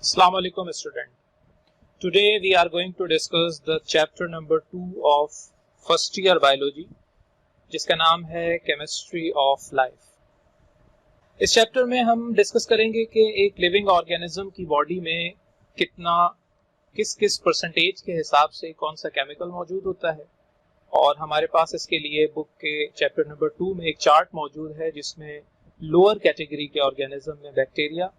Assalamu alaikum student. Today we are going to discuss the chapter number 2 of first year biology जिसका नाम है chemistry of life. इस chapter में हम discuss करेंगे कि एक लिविंग ऑर्गेनिज्म की बॉडी में किस परसेंटेज के हिसाब से कौन सा केमिकल मौजूद होता है, और हमारे पास इसके लिए बुक के चैप्टर नंबर 2 में एक चार्ट मौजूद है जिसमें लोअर कैटेगरी के ऑर्गेनिज्म में बैक्टीरिया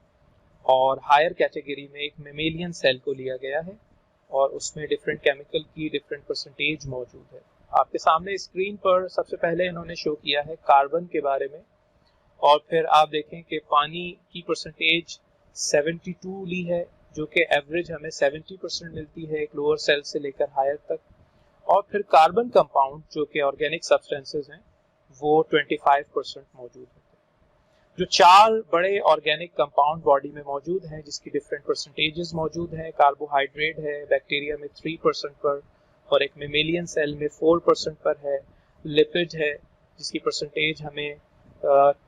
और हायर कैटेगरी में एक मेमेलियन सेल को लिया गया है और उसमें डिफरेंट केमिकल की डिफरेंट परसेंटेज मौजूद है। आपके सामने स्क्रीन पर सबसे पहले इन्होंने शो किया है कार्बन के बारे में, और फिर आप देखें कि पानी की परसेंटेज 72 ली है, जो कि एवरेज हमें 70% मिलती है एक लोअर सेल से लेकर हायर तक, और फिर कार्बन कंपाउंड जो कि ऑर्गेनिक सब्सटेंसेस हैं वो 25% मौजूद है। जो चार बड़े ऑर्गेनिक कंपाउंड बॉडी में मौजूद हैं जिसकी डिफरेंट परसेंटेजेस मौजूद हैं, कार्बोहाइड्रेट है बैक्टीरिया में 3% पर और एक मेमेलियन सेल में 4% पर है, लिपिड है जिसकी परसेंटेज हमें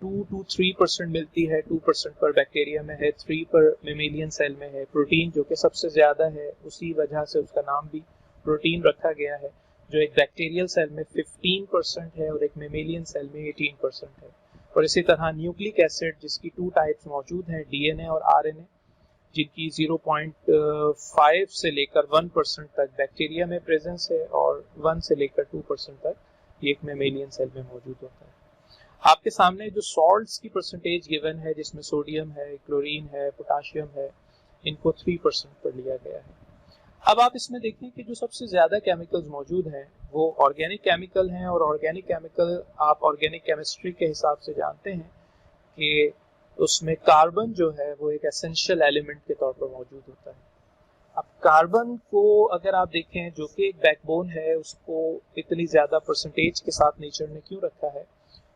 2 to 3% मिलती है, 2% पर बैक्टीरिया में है, 3 पर मेमेलियन सेल में है, प्रोटीन जो कि सबसे ज़्यादा है, उसी वजह से उसका नाम भी प्रोटीन रखा गया है, जो एक बैक्टीरियल सेल में 15% है और एक मेमेलियन सेल में 18% है। और इसी तरह न्यूक्लिक एसिड जिसकी 2 टाइप्स मौजूद हैं, डीएनए और आरएनए, जिनकी 0.5 से लेकर 1% तक बैक्टीरिया में प्रेजेंस है और 1 से लेकर 2% तक ये एक मेमेलियन सेल में मौजूद होता है। आपके सामने जो सॉल्ट्स की परसेंटेज गिवन है जिसमें सोडियम है, क्लोरीन है, पोटाशियम है, इनको 3% पर लिया गया है। अब आप इसमें देखें कि जो सबसे ज़्यादा केमिकल्स मौजूद हैं वो ऑर्गेनिक केमिकल हैं, और ऑर्गेनिक केमिकल आप ऑर्गेनिक केमिस्ट्री के हिसाब से जानते हैं कि उसमें कार्बन जो है वो एक एसेंशियल एलिमेंट के तौर पर मौजूद होता है। अब कार्बन को अगर आप देखें जो कि एक बैकबोन है, उसको इतनी ज़्यादा परसेंटेज के साथ नेचर ने क्यों रखा है,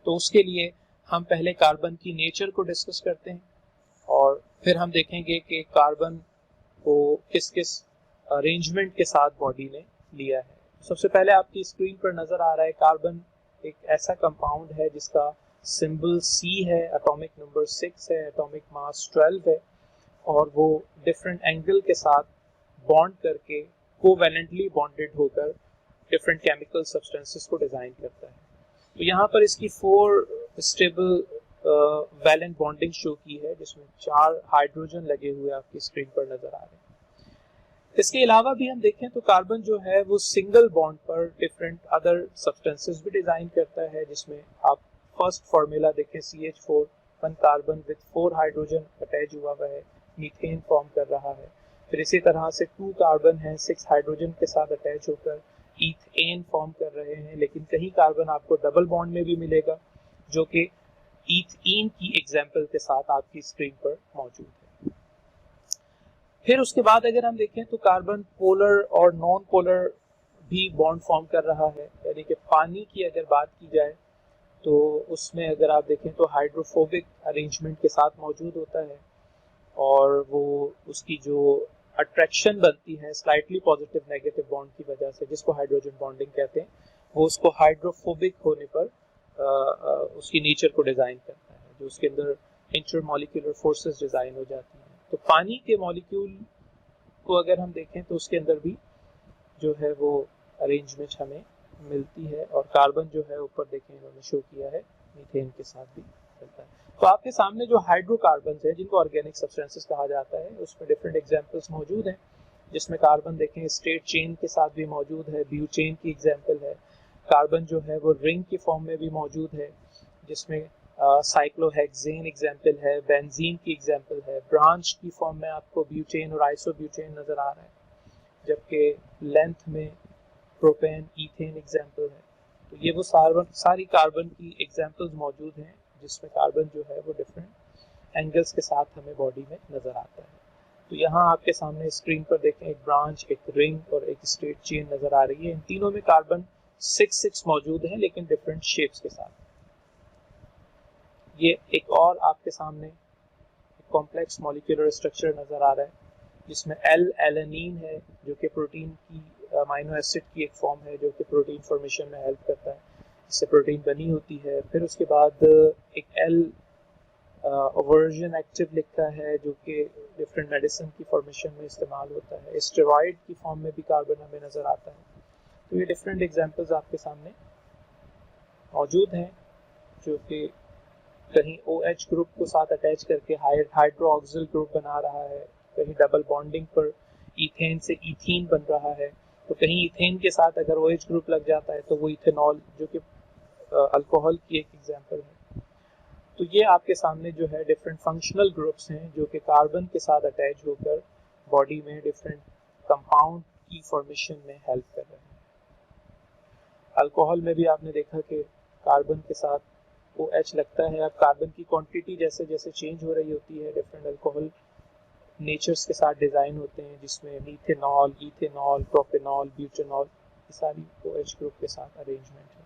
तो उसके लिए हम पहले कार्बन की नेचर को डिस्कस करते हैं और फिर हम देखेंगे कि कार्बन को किस किस अरेंजमेंट के साथ बॉडी ने लिया है। सबसे पहले आपकी स्क्रीन पर नजर आ रहा है कार्बन एक ऐसा कंपाउंड है जिसका सिंबल C है, एटॉमिक नंबर 6 है, एटॉमिक मास 12 है, और वो डिफरेंट एंगल के साथ बॉन्ड करके कोवैलेंटली बॉन्डेड होकर डिफरेंट केमिकल सब्सटेंसेस को डिजाइन करता है। तो यहाँ पर इसकी 4 स्टेबल वैलेंट बॉन्डिंग शो की है जिसमें 4 हाइड्रोजन लगे हुए आपकी स्क्रीन पर नजर आ रहे हैं। इसके अलावा भी हम देखें तो कार्बन जो है वो सिंगल बॉन्ड पर डिफरेंट अदर सब्सटेंसेस भी डिजाइन करता है, जिसमें आप फर्स्ट फार्मूला देखें CH4, 1 carbon with 4 hydrogen attach हुआ हुआ है, मीथेन फॉर्म कर रहा है। फिर इसी तरह से 2 कार्बन है 6 हाइड्रोजन के साथ अटैच होकर ईथेन फॉर्म कर रहे हैं, लेकिन कहीं कार्बन आपको डबल बॉन्ड में भी मिलेगा जो कि ईथीन की एग्जाम्पल के साथ आपकी स्क्रीन पर मौजूद है। फिर उसके बाद अगर हम देखें तो कार्बन पोलर और नॉन पोलर भी बॉन्ड फॉर्म कर रहा है, यानी कि पानी की अगर बात की जाए तो उसमें अगर आप देखें तो हाइड्रोफोबिक अरेंजमेंट के साथ मौजूद होता है, और वो उसकी जो अट्रैक्शन बनती है स्लाइटली पॉजिटिव नेगेटिव बॉन्ड की वजह से, जिसको हाइड्रोजन बॉन्डिंग कहते हैं, वो उसको हाइड्रोफोबिक होने पर उसकी नेचर को डिज़ाइन करता है, जो उसके अंदर इंटरमॉलिक्यूलर फोर्सेस डिज़ाइन हो जाती हैं। तो पानी के मॉलिक्यूल को अगर हम देखें तो उसके अंदर भी जो है वो अरेंजमेंट हमें मिलती है, और कार्बन जो है ऊपर देखें इन्होंने शो किया है मीथेन के साथ भी मिलता है। तो आपके सामने जो हाइड्रोकार्बन है जिनको ऑर्गेनिक सब्सटेंसेस कहा जाता है उसमें डिफरेंट एग्जांपल्स मौजूद हैं, जिसमें कार्बन देखें स्ट्रेट चेन के साथ भी मौजूद है, ब्यूटेन की एग्जाम्पल है। कार्बन जो है वो रिंग की फॉर्म में भी मौजूद है जिसमें साइक्लोहेक्सेन एग्जाम्पल है, बेंजीन की एग्जाम्पल है। ब्रांच की फॉर्म में आपको ब्यूटेन और आइसोब्यूटेन नजर आ रहा है, जबकि लेंथ में प्रोपेन ईथेन एग्जाम्पल है। तो ये वो सारी कार्बन की एग्जाम्पल्स मौजूद हैं जिसमें कार्बन जो है वो डिफरेंट एंगल्स के साथ हमें बॉडी में नजर आता है। तो यहाँ आपके सामने स्क्रीन पर देखें एक ब्रांच, एक रिंग और एक स्ट्रेट चेन नजर आ रही है। इन तीनों में कार्बन 6 मौजूद है लेकिन डिफरेंट शेप्स के साथ। ये एक और आपके सामने कॉम्प्लेक्स मॉलिक्यूलर स्ट्रक्चर नजर आ रहा है जिसमें एलेनीन है जो कि प्रोटीन की अमाइनो एसिड की एक फॉर्म है जो कि प्रोटीन फॉर्मेशन में हेल्प करता है, इससे प्रोटीन बनी होती है। फिर उसके बाद एक एल वर्जन एक्टिव लिखा है जो कि डिफरेंट मेडिसिन की फॉर्मेशन में इस्तेमाल होता है, स्टेरॉइड की फॉर्म में भी कार्बन हमें नज़र आता है। तो ये डिफरेंट एग्जांपल्स आपके सामने मौजूद हैं जो कि कहीं OH ग्रुप को साथ अटैच करके हाइड्रोक्सिल ग्रुप बना रहा है, कहीं डबल बॉन्डिंग पर इथेन से इथीन बन रहा है, तो कहीं इथेन के साथ अगर OH ग्रुप लग जाता है तो वो इथेनॉल, जो कि अल्कोहल की एक एग्जांपल है। तो ये आपके सामने जो है डिफरेंट फंक्शनल ग्रुप्स हैं जो कि कार्बन के साथ अटैच होकर बॉडी में डिफरेंट कंपाउंड की फॉर्मेशन में हेल्प कर रहे हैं। अल्कोहल में भी आपने देखा कि कार्बन के साथ OH लगता है। अब कार्बन की क्वांटिटी जैसे जैसे चेंज हो रही होती है, डिफरेंट अल्कोहल नेचर्स के साथ डिज़ाइन होते हैं जिसमें मीथेनॉल, इथेनॉल, प्रोपेनॉल, ब्यूटेनॉल, ये सारी OH ग्रुप के साथ अरेंजमेंट है।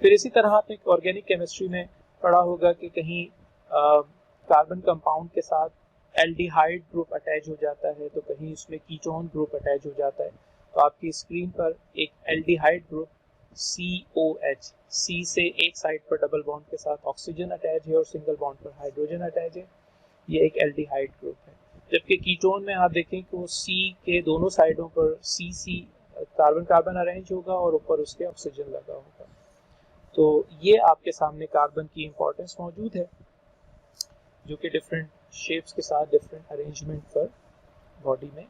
फिर इसी तरह आप एक ऑर्गेनिक केमिस्ट्री में पढ़ा होगा कि कहीं कार्बन कंपाउंड के साथ एल्डिहाइड ग्रुप अटैच हो जाता है, तो कहीं उसमें कीटोन ग्रुप अटैच हो जाता है। तो आपकी स्क्रीन पर एक एल्डिहाइड ग्रुप COH, C से एक साइड पर डबल बॉन्ड के साथ ऑक्सीजन अटैच है और सिंगल बॉन्ड पर हाइड्रोजन अटैच है, ये एक एल्डिहाइड ग्रुप है। जबकि कीटोन में आप देखें कि वो C के दोनों साइडों पर CC कार्बन कार्बन अरेंज होगा और ऊपर उसके ऑक्सीजन लगा होगा। तो ये आपके सामने कार्बन की इंपॉर्टेंस मौजूद है जो कि डिफरेंट शेप्स के साथ डिफरेंट अरेंजमेंट पर बॉडी में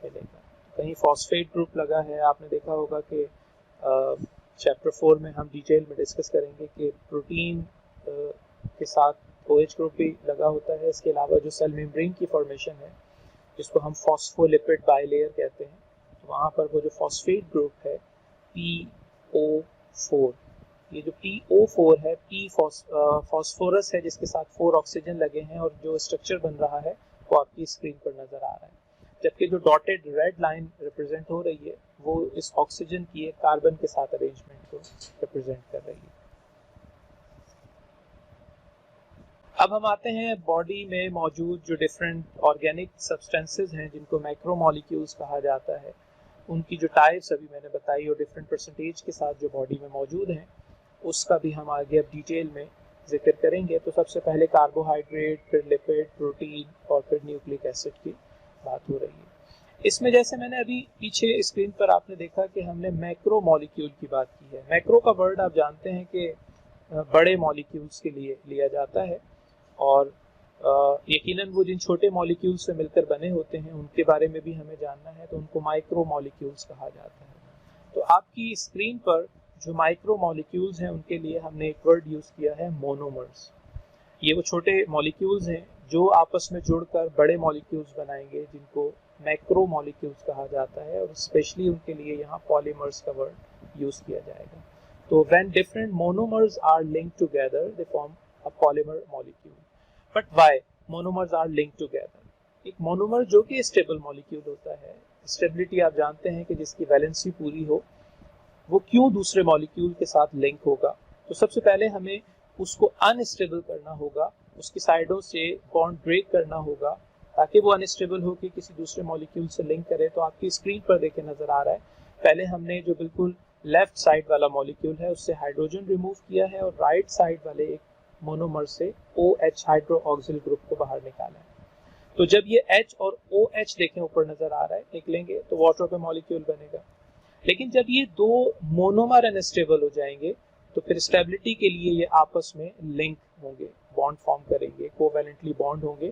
मिलेगा। कहीं फॉस्फेट ग्रुप लगा है, आपने देखा होगा कि चैप्टर 4 में हम डिटेल में डिस्कस करेंगे कि प्रोटीन के साथ OH ग्रुप भी लगा होता है। इसके अलावा जो सेल मेम्ब्रेन की फॉर्मेशन है जिसको हम फॉस्फोलिपिड बाइलेयर कहते हैं, तो वहाँ पर वो जो फॉस्फेट ग्रुप है PO4, ये जो PO4 है, P फॉस्फोरस है जिसके साथ 4 ऑक्सीजन लगे हैं और जो स्ट्रक्चर बन रहा है वो आपकी स्क्रीन पर नजर आ रहा है। जबकि जो डॉटेड रेड लाइन रिप्रेजेंट हो रही है वो इस ऑक्सीजन की एक कार्बन के साथ अरेंजमेंट को रिप्रेजेंट कर रही है। अब हम आते हैं बॉडी में मौजूद जो डिफरेंट ऑर्गेनिक सब्सटेंसेस हैं जिनको मैक्रोमोलिक्यूल्स कहा जाता है, उनकी जो टाइप्स अभी मैंने बताई और डिफरेंट परसेंटेज के साथ जो बॉडी में मौजूद हैं, उसका भी हम आगे अब डिटेल में जिक्र करेंगे। तो सबसे पहले कार्बोहाइड्रेट, फिर लिपिड, प्रोटीन और फिर न्यूक्लिक एसिड की बात हो रही है। इसमें जैसे मैंने अभी पीछे स्क्रीन पर आपने देखा कि हमने मैक्रो मॉलिक्यूल की बात की है। मैक्रो का वर्ड आप जानते हैं कि बड़े मॉलिक्यूल्स के लिए लिया जाता है और यकीनन वो जिन छोटे मॉलिक्यूल्स से मिलकर बने होते हैं उनके बारे में भी हमें जानना है, तो उनको माइक्रो मॉलिक्यूल्स कहा जाता है। तो आपकी स्क्रीन पर जो माइक्रो मॉलिक्यूल्स हैं उनके लिए हमने एक वर्ड यूज़ किया है मोनोमर्स। ये वो छोटे मॉलिक्यूल्स हैं जो आपस में जुड़कर बड़े मॉलिक्यूल्स बनाएंगे जिनको मैक्रो मॉलिक्यूल्स कहा जाता है, और स्पेशली उनके लिए यहाँ पॉलीमर्स का वर्ड यूज़ किया जाएगा। तो when different monomers are linked together they form a polymer molecule. But why monomers are linked together? एक मोनोमर जो कि स्टेबल मॉलिक्यूल होता है, स्टेबिलिटी आप जानते हैं कि जिसकी वैलेंसी पूरी हो, वो क्यों दूसरे मॉलिक्यूल के साथ लिंक होगा? तो सबसे पहले हमें उसको अनस्टेबल करना होगा, उसकी साइडों से बॉन्ड ब्रेक करना होगा ताकि वो अनस्टेबल हो के किसी दूसरे मॉलिक्यूल से लिंक करे। तो आपकी स्क्रीन पर देखे नजर आ रहा है, पहले हमने जो बिल्कुल लेफ्ट साइड वाला मॉलिक्यूल है उससे हाइड्रोजन रिमूव किया है और राइट साइड वाले एक मोनोमर से OH हाइड्रोक्सिल ग्रुप को बाहर निकाला है। तो जब ये H और OH देखें ऊपर नजर आ रहा है, निकलेंगे तो वाटर का मॉलिक्यूल बनेगा। लेकिन जब ये दो मोनोमर अनस्टेबल हो जाएंगे तो फिर स्टेबिलिटी के लिए ये आपस में लिंक होंगे, बॉन्ड फॉर्म करेंगे, कोवैलेंटली बॉन्ड होंगे।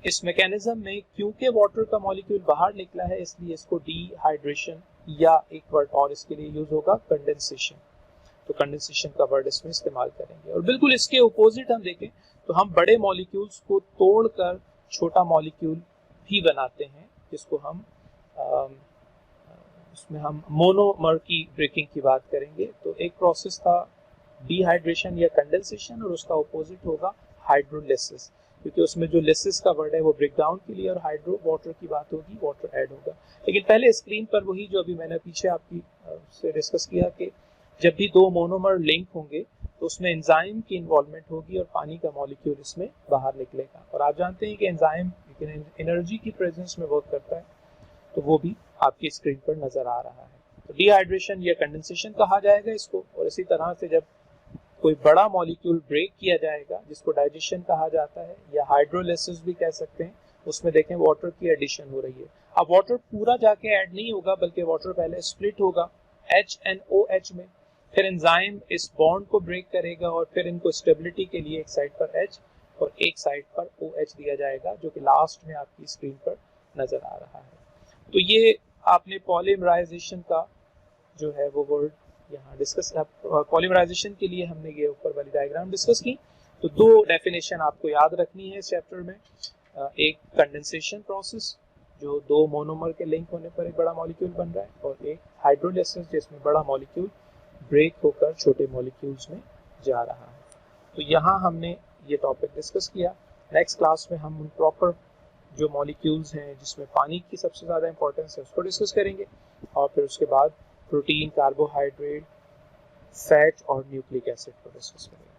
इस मैकेनिज्म में क्योंकि वाटर का मॉलिक्यूल बाहर निकला है इसलिए इसको डिहाइड्रेशन या एक वर्ड और इसके लिए यूज होगा कंडेंसेशन। तो कंडेंसेशन का वर्ड इसमें इस्तेमाल करेंगे। और बिल्कुल इसके अपोजिट हम देखें तो हम बड़े मॉलिक्यूल्स को तोड़कर छोटा मॉलिक्यूल भी बनाते हैं जिसको हम उसमें हम मोनोमर की ब्रेकिंग की बात करेंगे। तो एक प्रोसेस था डिहाइड्रेशन या कंडेंसेशन और उसका अपोजिट होगा हाइड्रोलिसिस, क्योंकि उसमें जो लिसिस का वर्ड है वो ब्रेक डाउन के लिए और हाइड्रो वाटर की बात होगी, वाटर ऐड होगा। लेकिन पहले स्क्रीन पर वही जो अभी मैंने पीछे आपकी से डिस्कस किया कि जब भी दो मोनोमर लिंक होंगे तो उसमें एंजाइम की इन्वॉल्वमेंट होगी और पानी का मॉलिक्यूल इसमें बाहर निकलेगा। और आप जानते हैं कि एंजाइम एनर्जी की प्रेजेंस में वर्क करता है, तो वो भी आपकी स्क्रीन पर नजर आ रहा है। तो डिहाइड्रेशन या कंडेंसेशन कहा जाएगा इसको। और इसी तरह से जब कोई बड़ा मॉलिक्यूल ब्रेक किया जाएगा जिसको डाइजेशन कहा जाता है या हाइड्रोलिसिस भी कह सकते हैं। उसमें देखें वाटर की एडिशन हो रही है। अब वाटर पूरा जाके ऐड नहीं होगा बल्कि वाटर पहले स्प्लिट होगा HNOH में, फिर एंजाइम इस बॉन्ड को ब्रेक करेगा और फिर इनको स्टेबिलिटी के लिए एक साइड पर H और एक साइड पर OH दिया जाएगा, जो कि लास्ट में आपकी स्क्रीन पर नजर आ रहा है। तो ये आपने पॉलीमराइजेशन का जो है वो वर्ड यहाँ डिस्कस, पॉलीमराइजेशन के लिए हमने ये ऊपर वाली डायग्राम डिस्कस की। तो दो डेफिनेशन आपको याद रखनी है इस चैप्टर में, एक कंडेंसेशन प्रोसेस जो दो मोनोमर के लिंक होने पर एक बड़ा मॉलिक्यूल बन रहा है, और एक हाइड्रोलिसिस जिसमें बड़ा मॉलिक्यूल ब्रेक होकर छोटे मॉलिक्यूल्स में जा रहा है। तो यहाँ हमने ये टॉपिक डिस्कस किया। नेक्स्ट क्लास में हम उन प्रॉपर जो मॉलिक्यूल्स हैं जिसमें पानी की सबसे ज़्यादा इंपॉर्टेंस है उसको डिस्कस करेंगे, और फिर उसके बाद प्रोटीन, कार्बोहाइड्रेट, फैट और न्यूक्लिक एसिड को डिस्कस करेंगे।